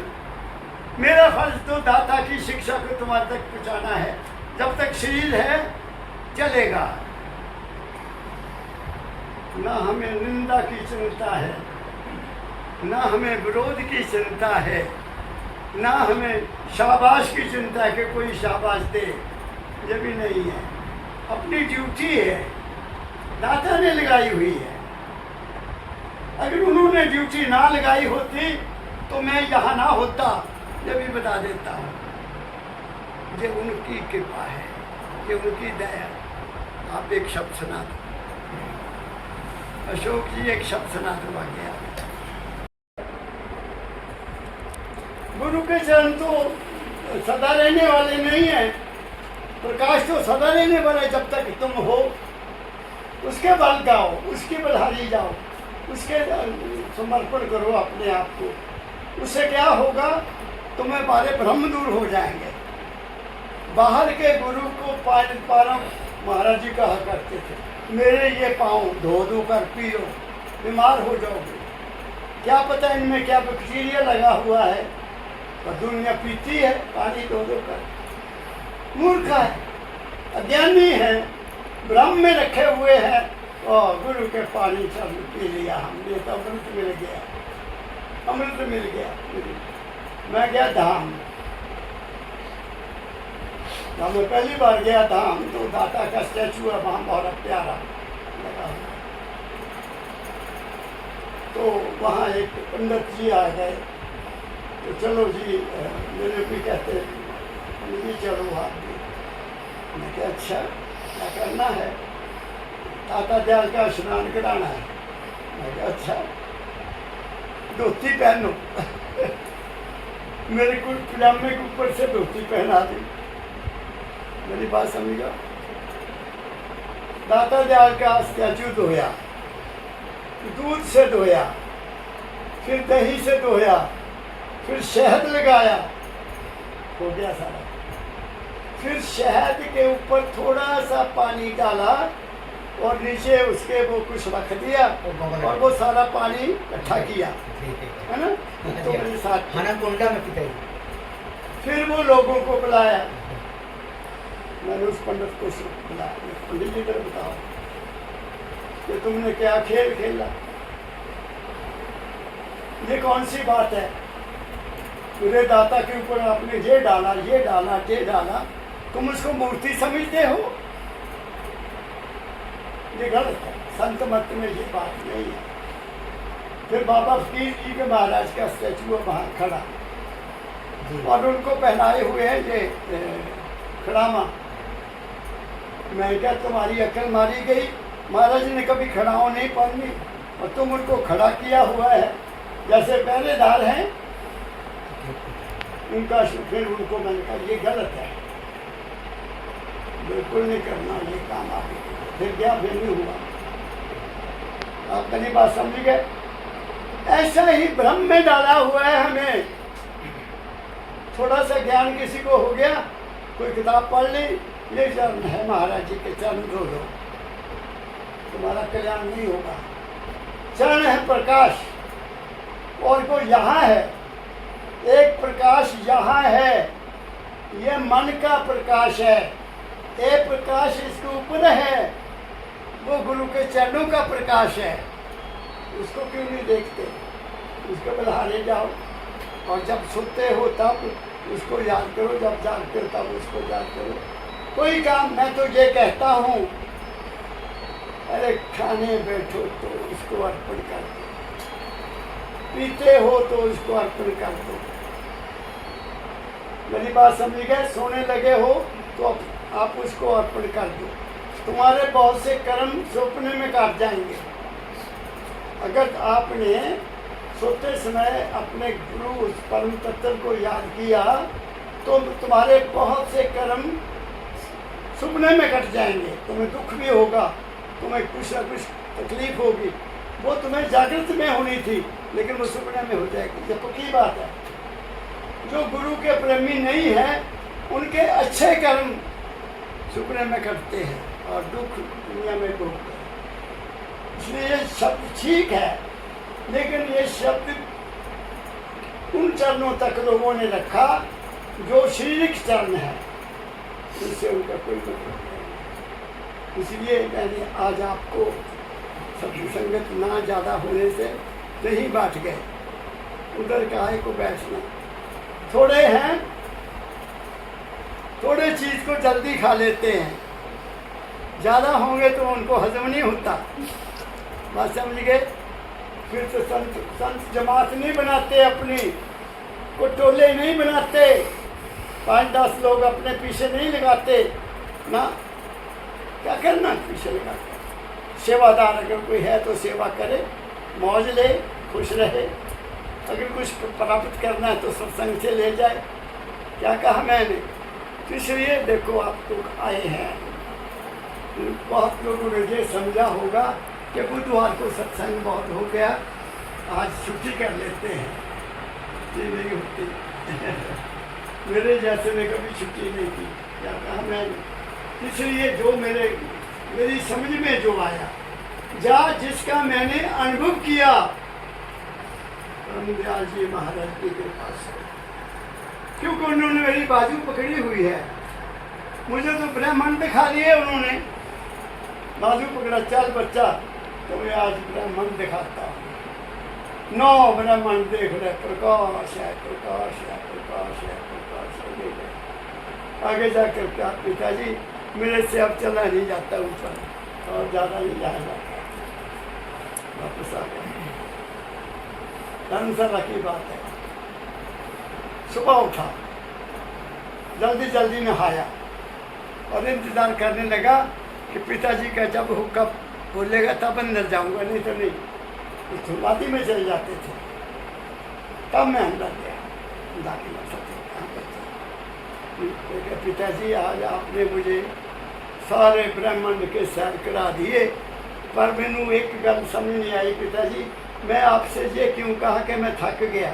मेरा फर्ज तो दाता की शिक्षा को तुम्हारे तक पहुँचाना है। जब तक शरीर है चलेगा। ना हमें निंदा की चिंता है, ना हमें विरोध की चिंता है, ना हमें शाबाश की चिंता है कि कोई शाबाश दे, ये भी नहीं है। अपनी ड्यूटी है, दाता ने लगाई हुई है। अगर उन्होंने ड्यूटी ना लगाई होती तो मैं यहाँ ना होता, ये भी बता देता हूँ। ये उनकी कृपा है, ये उनकी दया। आप एक शब्द सुना दो, अशोक जी एक शब्द सुना दो आगे आप। गुरु के चरण तो सदा रहने वाले नहीं है, प्रकाश तो सदा रहने वाला है। जब तक तुम हो उसके बल गाओ, उसकी बलहारी जाओ, उसके समर्पण करो अपने आप को। उससे क्या होगा, तुम्हें बारे भ्रम दूर हो जाएंगे। बाहर के गुरु को पारम महाराज जी कहा करते थे, मेरे ये पाँव धो धो कर पी लो, बीमार हो जाओगे। क्या पता इनमें क्या बैक्टीरिया लगा हुआ है, पर दुनिया पीती है पानी धो धो कर। मूर्ख है, अज्ञानी है, भ्रम में रखे हुए हैं। और गुरु के पानी सब पी लिया हमने, तो अमृत मिल गया, अमृत मिल गया। मैं गया धाम, जब मैं पहली बार गया धाम तो दाता का स्टैचू है वहाँ बहुत प्यारा लगा हुआ। तो वहाँ एक पंडित जी आ गए, तो चलो जी, मेरे भी कहते जी चलो आप भी। मैं क्या अच्छा क्या करना है, दाता दयाल का स्नान कराना है। मैं क्या अच्छा, धोती पहनो। मेरे को पजामे के ऊपर से धोती पहना दी। मेरी बात समझो, दाता दयाल का स्टैचू धोया, दूध से धोया, फिर दही से धोया, फिर शहद लगाया, हो गया सारा। फिर शहद के ऊपर थोड़ा सा पानी डाला और नीचे उसके वो कुछ रख दिया और वो सारा पानी इकट्ठा किया, है ना। तो मेरे साथ कुंडा में पिताई। फिर वो लोगों को बुलाया, मैंने उस पंडित को बुलाया, पंडित जी इधर बताओ कि तुमने क्या खेल खेला, ये कौन सी बात है। पूरे दाता के ऊपर आपने ये डाला ये डाला ये डाला, तुम उसको मूर्ति समझते हो, ये गलत है। संत मत में ये बात नहीं है। फिर बाबा फकीर जी के महाराज का स्टैचू है वहाँ खड़ा, और उनको पहनाए हुए हैं ये खड़ामा। मैं क्या तुम्हारी अकल मारी गई, महाराज ने कभी खड़ाओं नहीं पहनी और तुम उनको खड़ा किया हुआ है जैसे पहरेदार हैं उनका। फिर उनको मैंने कहा ये गलत है, बिल्कुल नहीं करना ये काम आगे। फिर क्या, फिर नहीं हुआ। आप मेरी बात समझ गए। ऐसा ही भ्रम में डाला हुआ है हमें। थोड़ा सा ज्ञान किसी को हो गया, कोई किताब पढ़ ली, ये चरण है महाराज जी के, चरण धो लो, तुम्हारा कल्याण नहीं होगा। चरण है प्रकाश, और वो यहाँ है, एक प्रकाश यहाँ है, ये मन का प्रकाश है। एक प्रकाश इसके ऊपर है, वो गुरु के चरणों का प्रकाश है। उसको क्यों नहीं देखते, उसके बलहारे जाओ, और जब सोते हो तब उसको याद करो, जब जागते हो तब उसको याद करो। कोई काम, मैं तो ये कहता हूँ, अरे खाने बैठो तो उसको अर्पण कर दो, पीते हो तो उसको अर्पण कर दो। मेरी बात समझ गए। सोने लगे हो तो आप उसको अर्पण कर दो। तुम्हारे बहुत से कर्म सपने में काट जाएंगे। अगर आपने सोते समय अपने गुरु उस परम तत्व को याद किया तो तुम्हारे बहुत से कर्म सुपने में कट जाएंगे। तुम्हें दुख भी होगा, तुम्हें कुछ ना कुछ तकलीफ होगी, वो तुम्हें जागृत में होनी थी, लेकिन वो सुपने में हो जाएगी। ये पक्की बात है। जो गुरु के प्रेमी नहीं है उनके अच्छे कर्म सुपने में कटते हैं और दुख दुनिया में भोगते हैं। इसलिए ये शब्द ठीक है, लेकिन ये शब्द उन चरणों तक लोगों ने रखा जो शारीरिक चरण है, इससे उनका कोई मतलब नहीं। इसलिए मैंने आज आपको सत्संगत ना ज़्यादा होने से नहीं बांट गए, उधर काहे को बैठना। थोड़े हैं, थोड़े चीज़ को जल्दी खा लेते हैं, ज़्यादा होंगे तो उनको हजम नहीं होता। बात समझ गए? फिर तो संत जमात नहीं बनाते, अपनी को टोले नहीं बनाते, 5-10 लोग अपने पीछे नहीं लगाते ना। क्या करना पीछे लगा के? सेवादार अगर कोई है तो सेवा करे, मौज ले, खुश रहे। अगर कुछ प्राप्त करना है तो सत्संग से ले जाए। क्या कहा मैंने? तो इसलिए देखो आप लोग आए हैं, बहुत लोगों ने ये समझा होगा कि बुधवार को सत्संग बहुत हो गया, आज छुट्टी कर लेते हैं। ये नहीं होती। मेरे जैसे ने कभी छुट्टी नहीं की। क्या कहा मैंने? इसलिए जो मेरी समझ में जो आया, जिसका मैंने अनुभव किया, रामदयाल जी महाराज जी के पास, क्योंकि उन्होंने मेरी बाजू पकड़ी हुई है। मुझे तो ब्राह्मण दिखा दिए उन्होंने, बाजू पकड़ा, चल बच्चा तुम्हें आज ब्राह्मण दिखाता हूँ। 9 ब्राह्मण देख रहे, प्रकाश है, प्रकाश है, प्रकाश है, प्रकाश है, देख रहे। आगे जाकर क्या, पिताजी मेरे से अब चला नहीं जाता ऊपर और ज़्यादा नहीं जाया जाता। वापस आ गया। धर्मशाला की बात है। सुबह उठा, जल्दी जल्दी नहाया और इंतज़ार करने लगा कि पिताजी का जब हुक्म बोलेगा तब अंदर जाऊंगा, नहीं तो नहीं। उस वादी में चले जाते थे, तब मैं अंदर गया। दाखिल पिताजी आज आपने मुझे सारे ब्रह्मांड के सैर करा दिए, पर मैनू एक गल समझ नहीं आई पिताजी, मैं आपसे ये क्यों कहा कि मैं थक गया।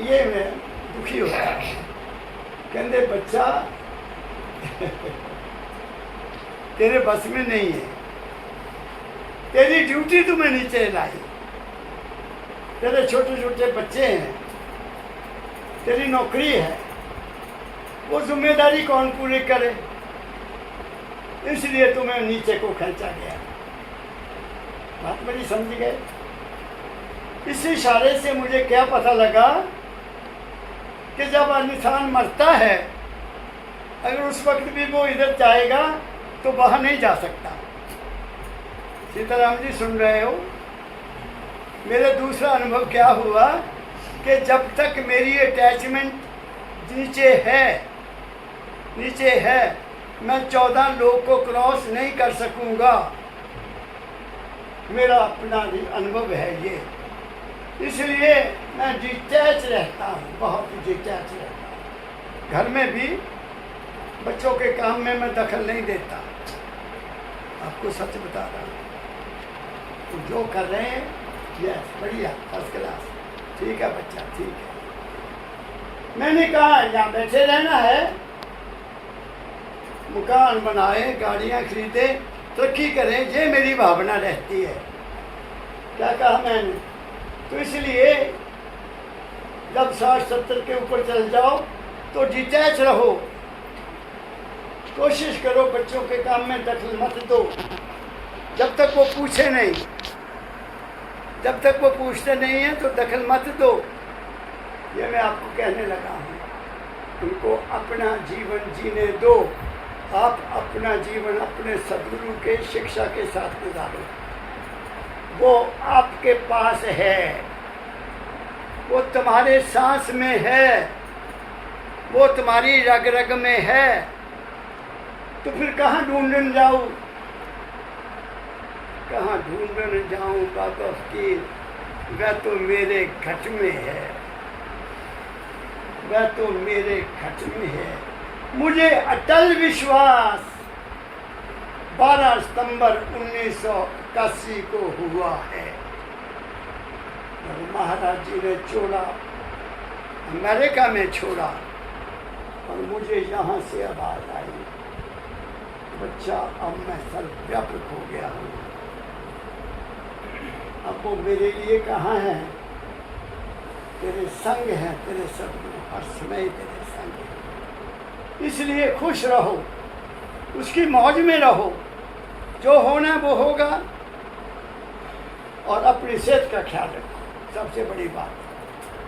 ये मैं दुखी हो गया। कहते बच्चा तेरे बस में नहीं है, तेरी ड्यूटी तुम्हें नीचे लाई, तेरे छोटे छोटे बच्चे हैं, तेरी नौकरी है, वो जिम्मेदारी कौन पूरी करे, इसलिए तुम्हें नीचे को खींचा गया। बात मेरी समझ गए? इस इशारे से मुझे क्या पता लगा कि जब इंसान मरता है, अगर उस वक्त भी वो इधर जाएगा तो वहाँ नहीं जा सकता। सीताराम जी सुन रहे हो? मेरा दूसरा अनुभव क्या हुआ कि जब तक मेरी अटैचमेंट नीचे है, मैं 14 लोग को क्रॉस नहीं कर सकूंगा। मेरा अपना अनुभव है ये, इसलिए मैं डिटैच रहता हूँ, बहुत डिटैच रहता हूँ। घर में भी बच्चों के काम में मैं दखल नहीं देता। आपको सच बता रहा हूँ, तो जो कर रहे हैं यस बढ़िया, फर्स्ट क्लास, ठीक है बच्चा, ठीक है। मैंने कहा यहाँ बैठे रहना है, मकान बनाए, गाड़ियाँ खरीदे, तरक्की करें, ये मेरी भावना रहती है। क्या कहा मैंने? तो इसलिए जब 60-70 के ऊपर चल जाओ तो डिटैच रहो, कोशिश करो बच्चों के काम में दखल मत दो, जब तक वो पूछे नहीं, जब तक वो पूछते नहीं है तो दखल मत दो। ये मैं आपको कहने लगा हूँ, उनको अपना जीवन जीने दो। आप अपना जीवन अपने सदगुरु के शिक्षा के साथ गुजारो, वो आपके पास है, वो तुम्हारे सांस में है, वो तुम्हारी रग रग में है, तो फिर कहाँ ढूंढने जाऊँ, कहाँ ढूंढने जाऊँ बाबा फकीर, वह तो मेरे घट में है, वह तो मेरे घट में है। मुझे अटल विश्वास 12 सितंबर 1981 को हुआ है जब महाराज जी ने छोड़ा, अमेरिका में छोड़ा और मुझे यहाँ से आवाज आई, बच्चा अब मैं सर्वव्यापक हो गया हूँ। अब वो मेरे लिए कहाँ है? तेरे संग है, तेरे सदगुरु हर समय तेरे संग है। इसलिए खुश रहो, उसकी मौज में रहो, जो होना वो होगा, और अपनी सेहत का ख्याल रखो। सबसे बड़ी बात,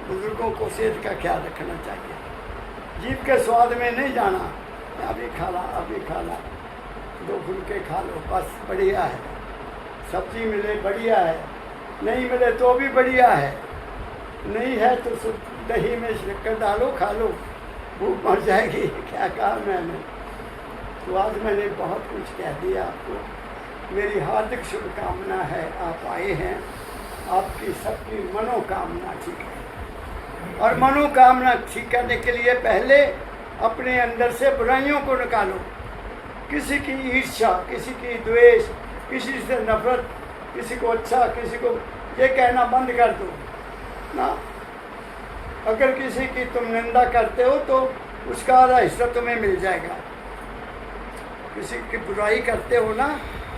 बुजुर्गों को सेहत का ख्याल रखना चाहिए। जीभ के स्वाद में नहीं जाना, अभी खा ला, अभी खा ला, 2 फुलके खा लो बस, बढ़िया है। सब्जी मिले बढ़िया है, नहीं मिले तो भी बढ़िया है, नहीं है तो दही में शक्कर डालो, खा लो, भूख मर जाएगी। क्या कहा मैंने? तो आज मैंने बहुत कुछ कह दिया आपको। मेरी हार्दिक शुभकामना है, आप आए हैं, आपकी सबकी मनोकामना ठीक है। और मनोकामना ठीक करने के लिए पहले अपने अंदर से बुराइयों को निकालो। किसी की ईर्ष्या, किसी की द्वेष, किसी से नफरत, किसी को अच्छा, किसी को ये कहना बंद कर दो ना। अगर किसी की तुम निंदा करते हो तो उसका आधा हिस्सा तुम्हें मिल जाएगा। किसी की बुराई करते हो ना,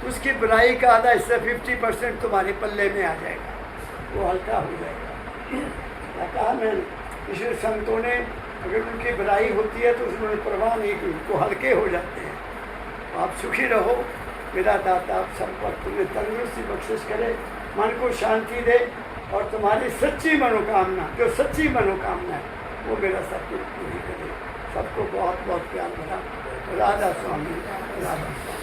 उसकी बुराई का आधा हिस्सा 50% तुम्हारे पल्ले में आ जाएगा, वो हल्का हो जाएगा। क्या कहा मैंने? इसलिए संतों ने अगर उनकी बुराई होती है तो उसमें परवाह नहीं की, वो हल्के हो जाते हैं। आप सुखी रहो, मेरा दाता आप सब पर तुम्हें तंदुरुस्ती बख्शिश करे, मन को शांति दे, और तुम्हारी सच्ची मनोकामना, जो सच्ची मनोकामना है, वो मेरा सब कुछ पूरी करे। सबको बहुत बहुत प्यार भरा राधा स्वामी, राधा स्वामी।